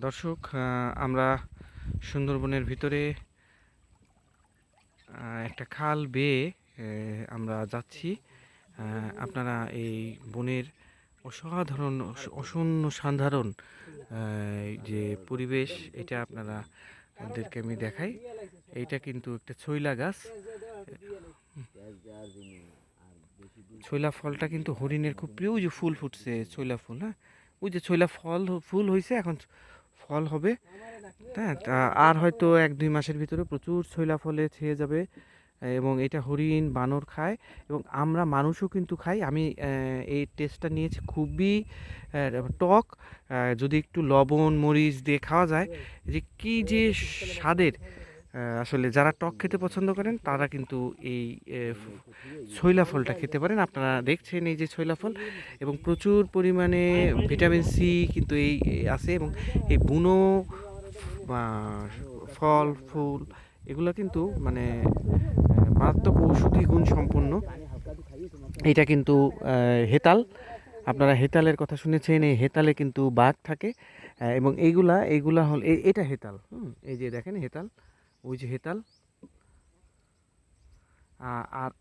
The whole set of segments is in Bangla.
দর্শক, আমরা সুন্দরবনের ভিতরে একটা খাল বেয়ে আমরা যাচ্ছি। আপনারা এই বনের অসাধারণ অসন্য সাধারণ যে পরিবেশ, এটা আপনারা ওদেরকে আমি দেখাই। এইটা কিন্তু একটা ছইলা গাছ। ছইলা ফলটা কিন্তু হরিণের খুব প্রিয়। ওই যে ফুল ফুটছে, ছইলা ফুল। হ্যাঁ, ওই যে ছইলা ফুল হয়েছে, এখন ফল হবে। হ্যাঁ, আর হয়তো 1-2 মাসের ভিতরে প্রচুর ছইলা ফলে ছেয়ে যাবে। এবং এটা হরিণ বানর খায় এবং আমরা মানুষও কিন্তু খাই। আমি এই টেস্টটা নিয়েছি, খুবই টক। যদি একটু লবণ মরিচ দিয়ে খাওয়া যায়, যে কি যে স্বাদের। আসলে যারা টক খেতে পছন্দ করেন তারা কিন্তু এই ছইলা ফলটা খেতে পারেন। আপনারা দেখছেন এই যে ছইলা ফল, এবং প্রচুর পরিমাণে ভিটামিন সি কিন্তু এই আছে। এবং এই বুনো ফল ফুল এগুলো কিন্তু মানে মারাত্মক ঔষধি গুণ সম্পন্ন। এটা কিন্তু হেতাল। আপনারা হেতালের কথা শুনেছেন, এই হেতালে কিন্তু বাঘ থাকে। এবং এইগুলা হল এটা হেতাল। এই যে দেখেন হেতাল, ওই যে হেতাল। আর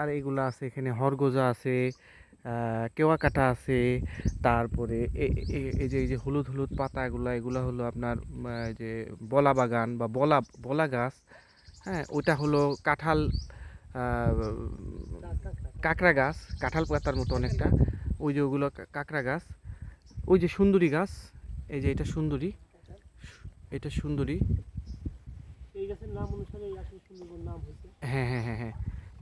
আর এইগুলা আছে, এখানে হরগোজা আছে, কেওয়া কাটা আছে। তারপরে এই যে হলুদ হলুদ পাতাগুলা, এগুলা হলো আপনার যে বলা বাগান বা বলা বলা গাছ। হ্যাঁ, ওটা হলো কাঁঠাল, কাঁকড়া গাছ, কাঁঠাল পাতার মতো অনেকটা। ওই যে ওগুলো কাঁকড়া গাছ। ওই যে সুন্দরী গাছ, এই যে এটা সুন্দরী, এটা সুন্দরী। এই গাছের নাম অনুসারে আসলে সুন্দরবন নাম হয়েছে। হ্যাঁ হ্যাঁ হ্যাঁ হ্যাঁ,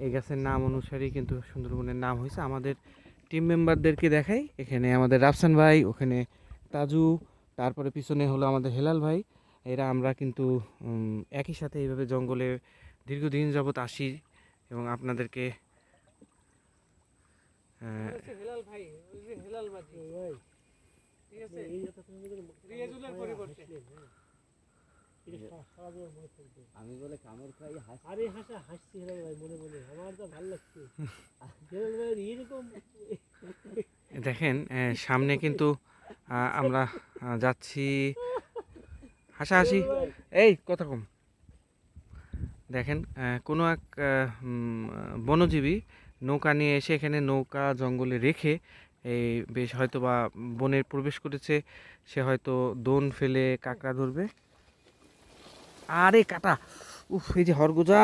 এই গাছের নাম অনুসারেই কিন্তু সুন্দরবনের নাম হয়েছে। আমাদের টিম মেম্বারদেরকে দেখাই, এখানে আমাদের রাফসান ভাই, ওখানে তাজু, তারপরে পিছনে হলো আমাদের হেলাল ভাই। এরা আমরা কিন্তু একই সাথে এইভাবে জঙ্গলে দীর্ঘদিন যাবৎ আসি এবং আপনাদেরকে হেলাল ভাই, ওই যে হেলাল বাজি ভাই, ঠিক আছে, এই কথা তুমি যদি রিয়াজুলের পরিবর্তে আমি বলে কামড় খাই হাসি, আরে হাসা হাসছি হেলাল ভাই মনে মনে, আমার তো ভালো লাগছে হেলাল ভাই এরকম। দেখেন সামনে কিন্তু আমরা যাচ্ছি হাসাহাসি। এই কথা কম। দেখেন কোনো এক বনজীবী নৌকা নিয়ে এসে এখানে নৌকা জঙ্গলে রেখে এই বেশ হয়তো বা বনে প্রবেশ করেছে। সে হয়তো দোন ফেলে কাঁকড়া ধরবে। আরে কাটা, উফ, এই যে হরগুজা।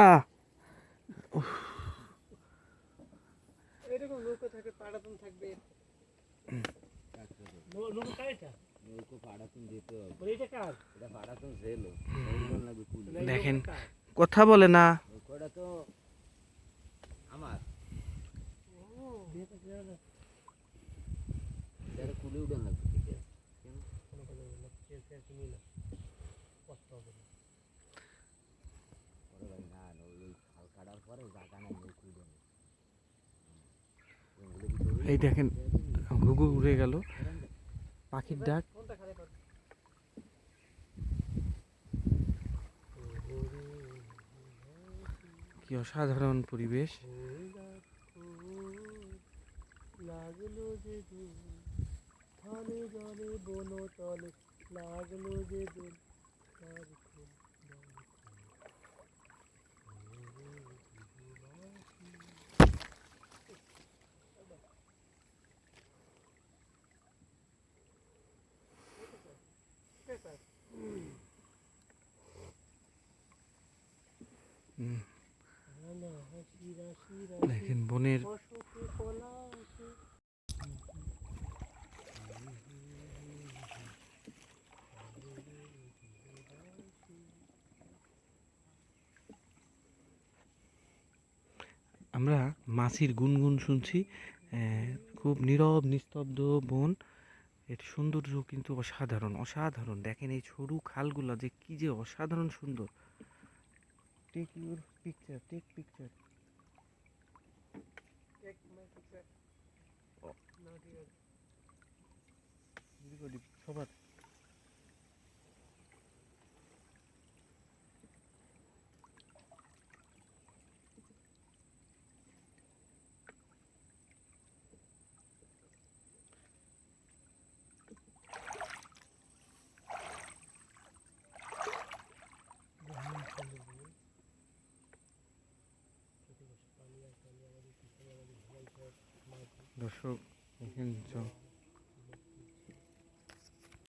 এরকম নৌকা থাকে, পাড়াতন থাকবে। নৌকা কার এটা? নৌকা পাড়াতন দিতে হবে। এটা কার? এটা পাড়াতন জেল লাগবে কুলি। দেখেন কথা বলে না। নৌকাটা তো আমার। ও এটা এটা কুলি উড়ান লাগবে, ঠিক আছে? কেন কোনো কথা বলবো না, তুমি না কষ্ট হবে না। ওরে ভাই না, ওই খাল কাটার পরে জায়গা নাই নৌকা উড়ান। এই দেখেন ঘুঘু উড়ে গেল, পাখির ডাক। কি অসাধারণ পরিবেশ। লাগলো যে দোল থলে জলে বনতলে, লাগলো যে দোল তার খোল। দেখেন বনের আমরা মাছির গুনগুন শুনছি। খুব নীরব নিস্তব্ধ বন। এর সৌন্দর্য কিন্তু অসাধারণ অসাধারণ। দেখেন এই সরু খালগুলো যে কি যে অসাধারণ সুন্দর। Take your picture, take picture. সবার দর্শক দেখেন